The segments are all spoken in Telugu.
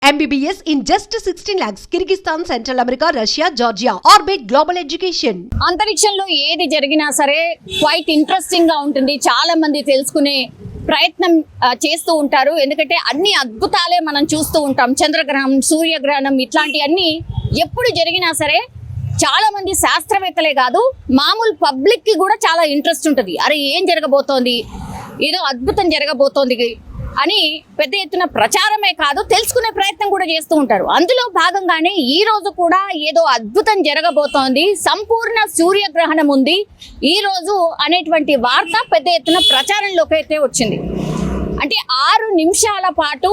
MBBS in just 16 lakhs. Kyrgyzstan, Central America, Russia, Georgia. Orbit Global Education. అంతరిక్షంలో ఏది జరిగినా సరే క్వైట్ ఇంట్రెస్టింగ్ గా ఉంటుంది. చాలా మంది తెలుసుకునే ప్రయత్నం చేస్తూ ఉంటారు. ఎందుకంటే అన్ని అద్భుతాలే మనం చూస్తూ ఉంటాం. చంద్రగ్రహణం, సూర్యగ్రహణం ఇట్లాంటివన్నీ ఎప్పుడు జరిగినా సరే చాలా మంది శాస్త్రవేత్తలే కాదు, మామూలు పబ్లిక్ కి కూడా చాలా ఇంట్రెస్ట్ ఉంటుంది. అరే ఏం జరగబోతోంది, ఏదో అద్భుతం జరగబోతోంది అని పెద్ద ఎత్తున ప్రచారమే కాదు, తెలుసుకునే ప్రయత్నం కూడా చేస్తూ ఉంటారు. అందులో భాగంగానే ఈ రోజు కూడా ఏదో అద్భుతం జరగబోతోంది, సంపూర్ణ సూర్యగ్రహణం ఉంది ఈ రోజు అనేటువంటి వార్త పెద్ద ఎత్తున ప్రచారంలోకి అయితే వచ్చింది. అంటే 6 నిమిషాల పాటు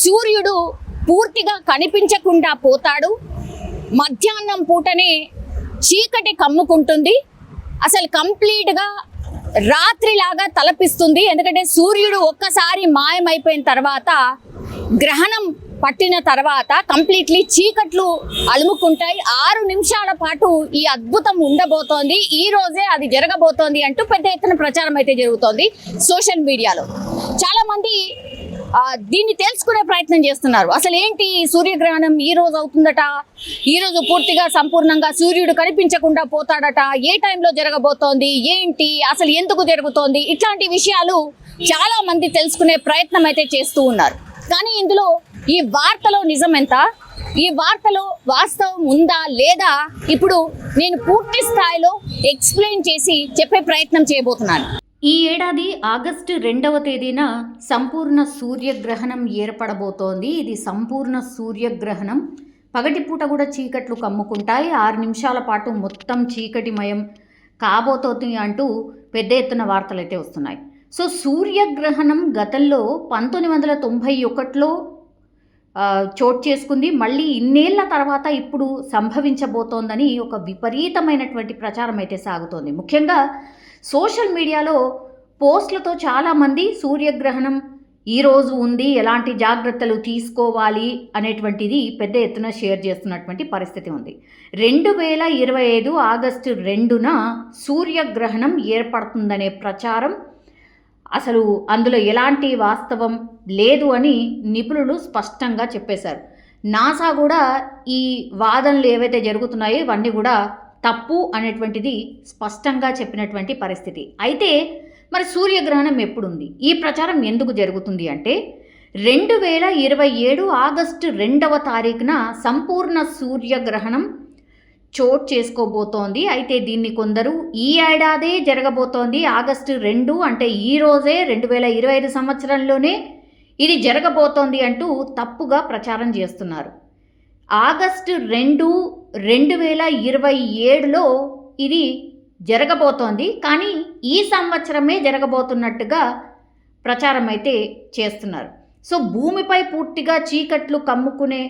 సూర్యుడు పూర్తిగా కనిపించకుండా పోతాడు. మధ్యాహ్నం పూటనే చీకటి కమ్ముకుంటుంది. అసలు కంప్లీట్గా రాత్రిలాగా తలపిస్తుంది. ఎందుకంటే సూర్యుడు ఒక్కసారి మాయమైపోయిన తర్వాత, గ్రహణం పట్టిన తర్వాత కంప్లీట్లీ చీకట్లు అలుముకుంటాయి. 6 నిమిషాల పాటు ఈ అద్భుతం ఉండబోతోంది, ఈ రోజే అది జరగబోతోంది అంటూ పెద్ద ఎత్తున ప్రచారం అయితే జరుగుతోంది సోషల్ మీడియాలో. చాలా మంది దీన్ని తెలుసుకునే ప్రయత్నం చేస్తున్నారు. అసలు ఏంటి సూర్యగ్రహణం ఈ రోజు అవుతుందట, ఈ రోజు పూర్తిగా సంపూర్ణంగా సూర్యుడు కనిపించకుండా పోతాడట, ఏ టైంలో జరగబోతోంది, ఏంటి అసలు ఎందుకు జరుగుతోంది, ఇట్లాంటి విషయాలు చాలా మంది తెలుసుకునే ప్రయత్నం అయితే చేస్తూ ఉన్నారు. కానీ ఇందులో ఈ వార్తలో నిజం ఎంత, ఈ వార్తలో వాస్తవం ఉందా లేదా, ఇప్పుడు నేను పూర్తి స్థాయిలో ఎక్స్ప్లెయిన్ చేసి చెప్పే ప్రయత్నం చేయబోతున్నాను. ఈ ఏడాది ఆగస్టు 2వ తేదీన సంపూర్ణ సూర్యగ్రహణం ఏర్పడబోతోంది. ఇది సంపూర్ణ సూర్యగ్రహణం. పగటిపూట కూడా చీకట్లు కమ్ముకుంటాయి. 6 నిమిషాల పాటు మొత్తం చీకటిమయం కాబోతోంది అంటూ పెద్ద ఎత్తున వార్తలు అయితే వస్తున్నాయి. సో సూర్యగ్రహణం గతంలో 1991లో చోటు చేసుకుంది. మళ్ళీ ఇన్నేళ్ల తర్వాత ఇప్పుడు సంభవించబోతోందని ఒక విపరీతమైనటువంటి ప్రచారం అయితే సాగుతోంది. ముఖ్యంగా సోషల్ మీడియాలో పోస్టులతో చాలామంది సూర్యగ్రహణం ఈరోజు ఉంది, ఎలాంటి జాగ్రత్తలు తీసుకోవాలి అనేటువంటిది పెద్ద ఎత్తున షేర్ చేస్తున్నటువంటి పరిస్థితి ఉంది. 2025 ఆగస్టు 2న సూర్యగ్రహణం ఏర్పడుతుందనే ప్రచారం, అసలు అందులో ఎలాంటి వాస్తవం లేదు అని నిపుణులు స్పష్టంగా చెప్పేశారు. నాసా కూడా ఈ వాదనలు ఏవైతే జరుగుతున్నాయో ఇవన్నీ కూడా తప్పు అనేటువంటిది స్పష్టంగా చెప్పినటువంటి పరిస్థితి. అయితే మరి సూర్యగ్రహణం ఎప్పుడుంది, ఈ ప్రచారం ఎందుకు జరుగుతుంది అంటే 2027 ఆగస్టు 2వ తారీఖున సంపూర్ణ సూర్యగ్రహణం చోటు చేసుకోబోతోంది. అయితే దీన్ని కొందరు ఈ ఏడాదే జరగబోతోంది, ఆగస్టు 2 అంటే ఈ రోజే 2025 సంవత్సరంలోనే ఇది జరగబోతోంది అంటూ తప్పుగా ప్రచారం చేస్తున్నారు. ఆగస్టు 2, 2027లో ఇది జరగబోతోంది, కానీ ఈ సంవత్సరమే జరగబోతున్నట్టుగా ప్రచారం అయితే చేస్తున్నారు. సో భూమిపై పూర్తిగా చీకట్లు కమ్ముకునే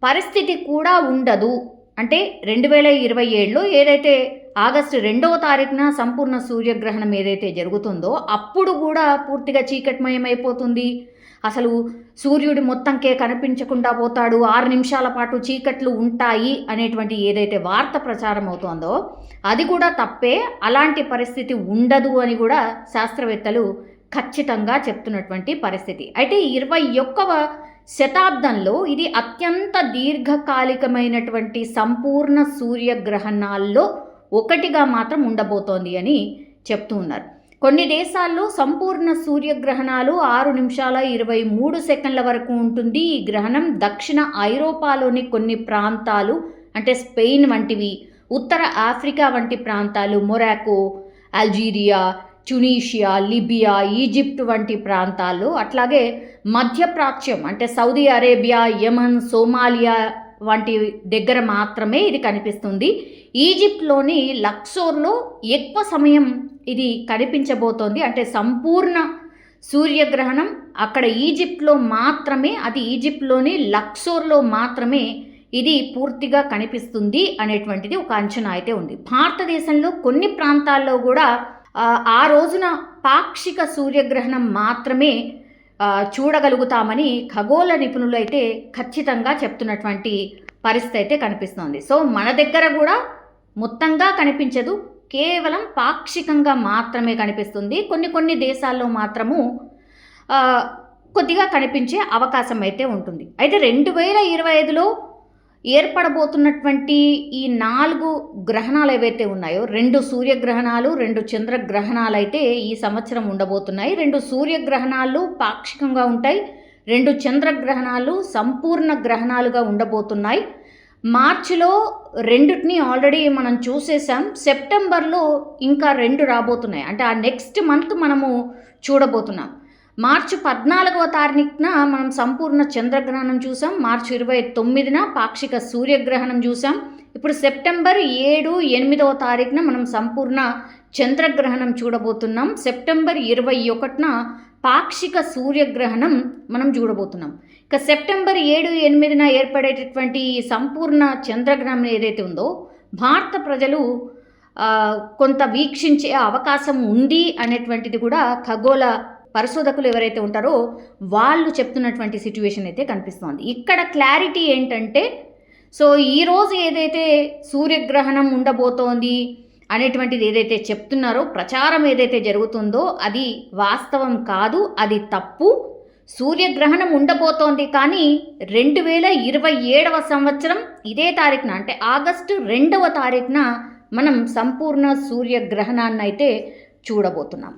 పరిస్థితి కూడా ఉండదు. అంటే 2027లో ఏదైతే ఆగస్టు 2వ తారీఖున సంపూర్ణ సూర్యగ్రహణం ఏదైతే జరుగుతుందో అప్పుడు కూడా పూర్తిగా చీకటిమయమైపోతుంది. అసలు సూర్యుడు మొత్తంకే కనిపించకుండా పోతాడు, 6 నిమిషాల పాటు చీకట్లు ఉంటాయి అనేటువంటి ఏదైతే వార్త ప్రచారం అవుతోందో అది కూడా తప్పే. అలాంటి పరిస్థితి ఉండదు అని కూడా శాస్త్రవేత్తలు ఖచ్చితంగా చెప్తున్నటువంటి పరిస్థితి. అయితే 21వ శతాబ్దంలో ఇది అత్యంత దీర్ఘకాలికమైనటువంటి సంపూర్ణ సూర్యగ్రహణాల్లో ఒకటిగా మాత్రం ఉండబోతోంది అని చెప్తూ ఉన్నారు. కొన్ని దేశాల్లో సంపూర్ణ సూర్యగ్రహణాలు 6 నిమిషాల 23 సెకండ్ల వరకు ఉంటుంది. ఈ గ్రహణం దక్షిణ ఐరోపాలోని కొన్ని ప్రాంతాలు అంటే స్పెయిన్ వంటివి, ఉత్తర ఆఫ్రికా వంటి ప్రాంతాలు, Morocco, Algeria, Tunisia, Libya, Egypt వంటి ప్రాంతాల్లో, అట్లాగే మధ్యప్రాచ్యం అంటే సౌదీ అరేబియా, యమన్, సోమాలియా వంటి దగ్గర మాత్రమే ఇది కనిపిస్తుంది. ఈజిప్ట్లోని లక్సోర్లో ఎక్కువ సమయం ఇది కనిపించబోతోంది. అంటే సంపూర్ణ సూర్యగ్రహణం అక్కడ ఈజిప్ట్లో మాత్రమే, అది ఈజిప్ట్లోని లక్సోర్లో మాత్రమే ఇది పూర్తిగా కనిపిస్తుంది అనేటువంటిది ఒక అంచనా అయితే ఉంది. భారతదేశంలో కొన్ని ప్రాంతాల్లో కూడా ఆ రోజున పాక్షిక సూర్యగ్రహణం మాత్రమే చూడగలుగుతామని ఖగోళ నిపుణులు అయితే ఖచ్చితంగా చెప్తున్నటువంటి పరిస్థితి అయితే కనిపిస్తుంది. సో మన దగ్గర కూడా మొత్తంగా కనిపించదు, కేవలం పాక్షికంగా మాత్రమే కనిపిస్తుంది. కొన్ని దేశాల్లో మాత్రము కొద్దిగా కనిపించే అవకాశం అయితే ఉంటుంది. అయితే 2025లో ఏర్పడబోతున్నటువంటి ఈ 4 గ్రహణాలు ఏవైతే ఉన్నాయో, 2 సూర్యగ్రహణాలు, 2 చంద్రగ్రహణాలు అయితే ఈ సంవత్సరం ఉండబోతున్నాయి. 2 సూర్యగ్రహణాలు పాక్షికంగా ఉంటాయి, 2 చంద్రగ్రహణాలు సంపూర్ణ గ్రహణాలుగా ఉండబోతున్నాయి. మార్చిలో 2టిని ఆల్రెడీ మనం చూసేసాం. సెప్టెంబర్లో ఇంకా 2 రాబోతున్నాయి. అంటే ఆ నెక్స్ట్ మంత్ మనము చూడబోతున్నాం. మార్చి 14వ తారీఖున మనం సంపూర్ణ చంద్రగ్రహణం చూసాం. మార్చి 29న పాక్షిక సూర్యగ్రహణం చూసాం. ఇప్పుడు సెప్టెంబర్ 7, 8వ తారీఖున మనం సంపూర్ణ చంద్రగ్రహణం చూడబోతున్నాం. సెప్టెంబర్ 21న పాక్షిక సూర్యగ్రహణం మనం చూడబోతున్నాం. ఇక సెప్టెంబర్ 7, 8న ఏర్పడేటటువంటి సంపూర్ణ చంద్రగ్రహణం ఏదైతే ఉందో భారత ప్రజలు కొంత వీక్షించే అవకాశం ఉంది అనేటువంటిది కూడా ఖగోళ పరిశోధకులు ఎవరైతే ఉంటారో వాళ్ళు చెప్తున్నటువంటి సిచ్యువేషన్ అయితే కనిపిస్తోంది. ఇక్కడ క్లారిటీ ఏంటంటే, సో ఈరోజు ఏదైతే సూర్యగ్రహణం ఉండబోతోంది అనేటువంటిది ఏదైతే చెప్తున్నారో, ప్రచారం ఏదైతే జరుగుతుందో అది వాస్తవం కాదు, అది తప్పు. సూర్యగ్రహణం ఉండబోతోంది, కానీ 2027వ సంవత్సరం ఇదే తారీఖున, అంటే ఆగస్టు 2వ తారీఖున మనం సంపూర్ణ సూర్యగ్రహణాన్ని అయితే చూడబోతున్నాం.